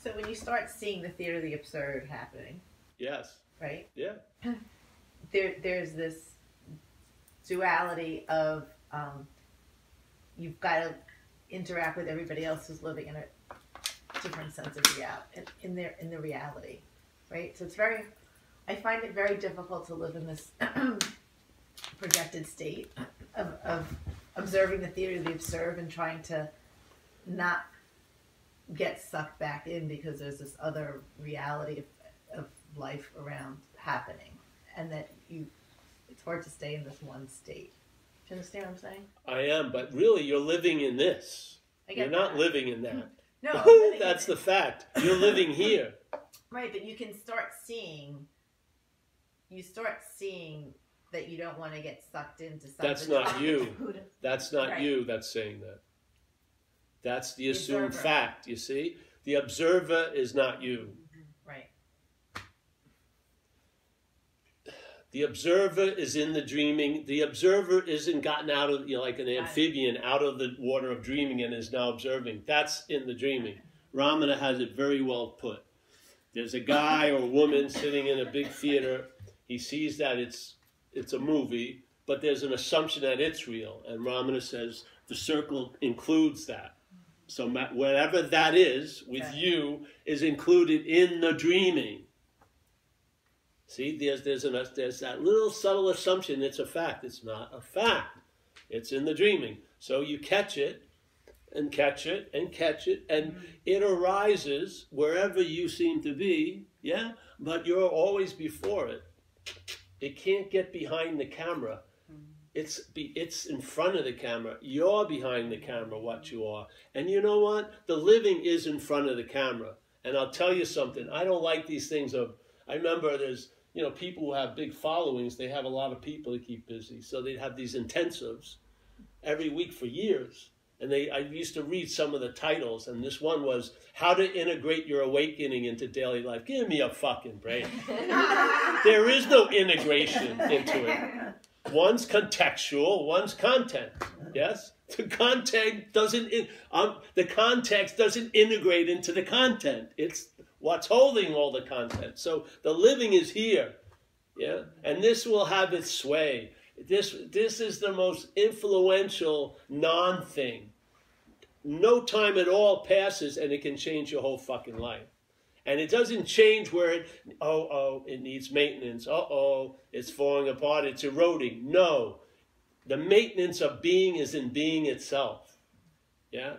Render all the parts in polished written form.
So when you start seeing the theater of the absurd happening, yes, right? yeah, there's this duality of you've got to interact with everybody else who's living in a different sense of reality, in the reality, right? So it's very, I find it very difficult to live in this projected state of observing the theater of the absurd and trying to not get sucked back in because there's this other reality of life around happening, and that it's hard to stay in this one state. Do you understand what I'm saying? I am, but really you're living in this. You're not living in that. No, that's the fact. You're living here. Right, but you can start seeing. You start seeing that you don't want to get sucked into something. That's not you. That's not you that's saying that. That's the assumed fact, you see? The observer is not you. Right. The observer is in the dreaming. The observer isn't gotten out of, like an amphibian, out of the water of dreaming and is now observing. That's in the dreaming. Ramana has it very well put. There's a guy or a woman sitting in a big theater. He sees that it's a movie, but there's an assumption that it's real. And Ramana says the circle includes that. So whatever that is with you is included in the dreaming. See, there's that little subtle assumption it's a fact. It's not a fact. It's in the dreaming. So you catch it and catch it and catch it, and it arises wherever you seem to be, yeah? But you're always before it. It can't get behind the camera. It's in front of the camera. You're behind the camera, what you are. And you know what? The living is in front of the camera. And I'll tell you something. I don't like these things of, I remember there's, people who have big followings, they have a lot of people to keep busy. So they'd have these intensives every week for years. And I used to read some of the titles, and this one was, How to Integrate Your Awakening into Daily Life. Give me a fucking break. There is no integration into it. One's contextual, one's content. Yes? The context doesn't integrate into the content. It's what's holding all the content. So the living is here. Yeah? And this will have its sway. This is the most influential non-thing. No time at all passes and it can change your whole fucking life. And it doesn't change where it needs maintenance. It's falling apart, it's eroding. No. The maintenance of being is in being itself. Yeah?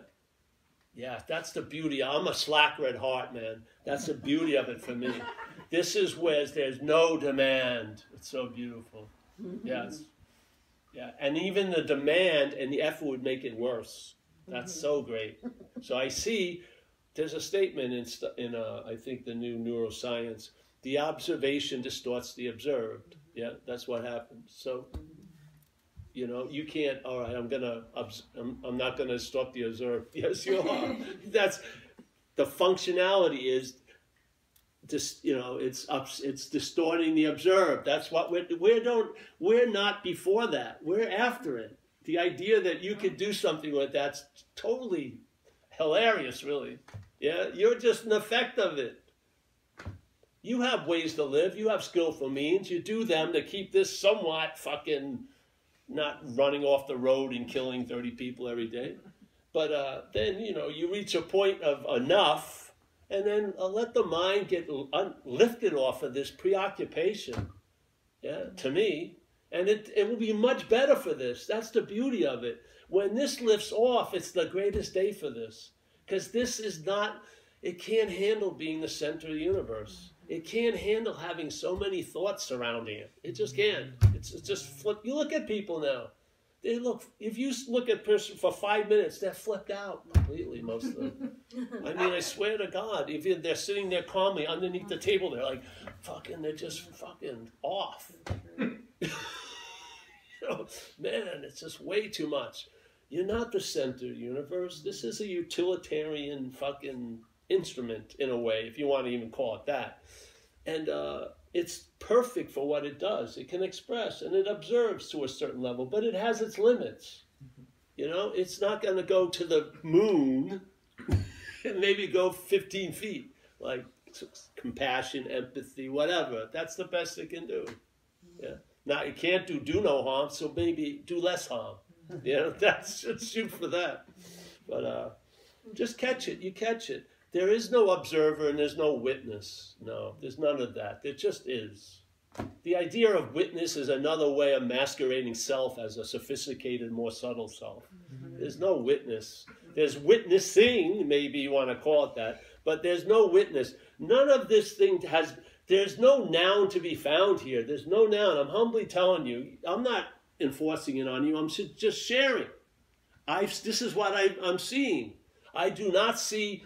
Yeah, that's the beauty. I'm a slacker at heart, man. That's the beauty of it for me. This is where there's no demand. It's so beautiful. Yes. Yeah. And even the demand and the effort would make it worse. That's so great. So I see, there's a statement in I think the new neuroscience, the observation distorts the observed. Yeah, that's what happens. So, you can't, all right, I'm not going to distort the observed. Yes, you are. That's, the functionality is, it's distorting the observed. That's what we're not before that. We're after it. The idea that you could do something with that's totally hilarious, really. Yeah, you're just an effect of it. You have ways to live. You have skillful means. You do them to keep this somewhat fucking not running off the road and killing 30 people every day. But then, you reach a point of enough, and then let the mind get lifted off of this preoccupation, yeah, to me. And it will be much better for this. That's the beauty of it. When this lifts off, it's the greatest day for this. Because this is not, it can't handle being the center of the universe. It can't handle having so many thoughts surrounding it. It just can't. It's just flip. You look at people now. If you look at a person for 5 minutes, they're flipped out completely, most of them. I mean, I swear to God, if they're sitting there calmly underneath the table, they're like, they're just fucking off. Man, it's just way too much. You're not the center of the universe. This is a utilitarian fucking instrument, in a way, if you want to even call it that. And it's perfect for what it does. It can express, and it observes to a certain level, but it has its limits. It's not going to go to the moon and maybe go 15 feet. like compassion, empathy, whatever. That's the best it can do. Yeah. Now you can't do no harm, so maybe do less harm. You know, that's just shoot for that. But just catch it. You catch it. There is no observer and there's no witness. No, there's none of that. There just is. The idea of witness is another way of masquerading self as a sophisticated, more subtle self. There's no witness. There's witnessing, maybe you want to call it that, but there's no witness. None of this thing has, there's no noun to be found here. There's no noun. I'm humbly telling you, I'm not enforcing it on you. I'm just sharing. This is what I'm seeing. I do not see,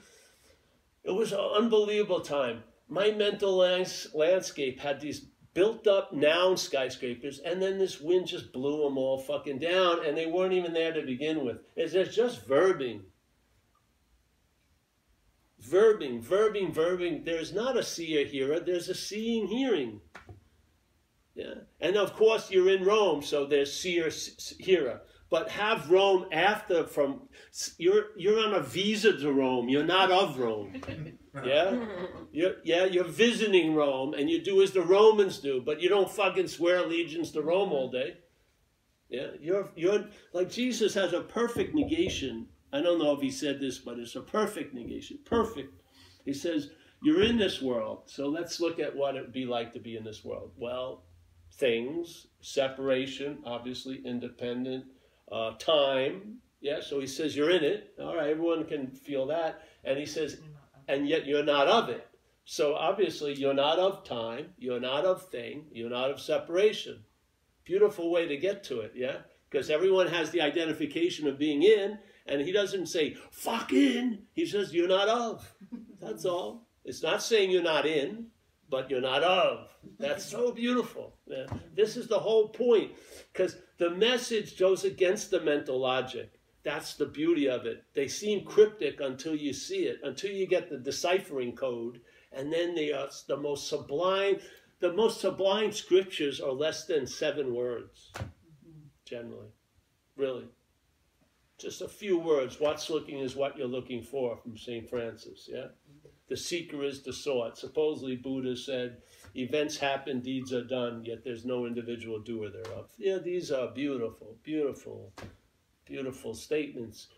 it was an unbelievable time. My mental landscape had these built up noun skyscrapers, and then this wind just blew them all fucking down, and they weren't even there to begin with. It's just verbing. Verbing. There's not a seer-hearer, there's a seeing-hearing. Yeah. And of course, you're in Rome, so there's seer-hearer. But have Rome after from, you're on a visa to Rome, you're not of Rome. Yeah? You're visiting Rome, and you do as the Romans do, but you don't fucking swear allegiance to Rome all day. Yeah? You're like Jesus has a perfect negation. I don't know if he said this, but it's a perfect negation. Perfect. He says, you're in this world, so let's look at what it would be like to be in this world. Well, things, separation, obviously, independent, time. Yeah, so he says you're in it. All right, everyone can feel that. And he says, and yet you're not of it. So obviously you're not of time, you're not of thing, you're not of separation. Beautiful way to get to it, yeah? Because everyone has the identification of being in, and he doesn't say, fuck in. He says you're not of. That's all. It's not saying you're not in, but you're not of. That's so beautiful. Yeah. This is the whole point. Because the message goes against the mental logic. That's the beauty of it. They seem cryptic until you see it, until you get the deciphering code, and then they are the most sublime scriptures are less than 7 words, generally. Really. Just a few words. What's looking is what you're looking for, from St. Francis, yeah? The seeker is the sought. Supposedly Buddha said, events happen, deeds are done, yet there's no individual doer thereof. Yeah, these are beautiful, beautiful, beautiful statements.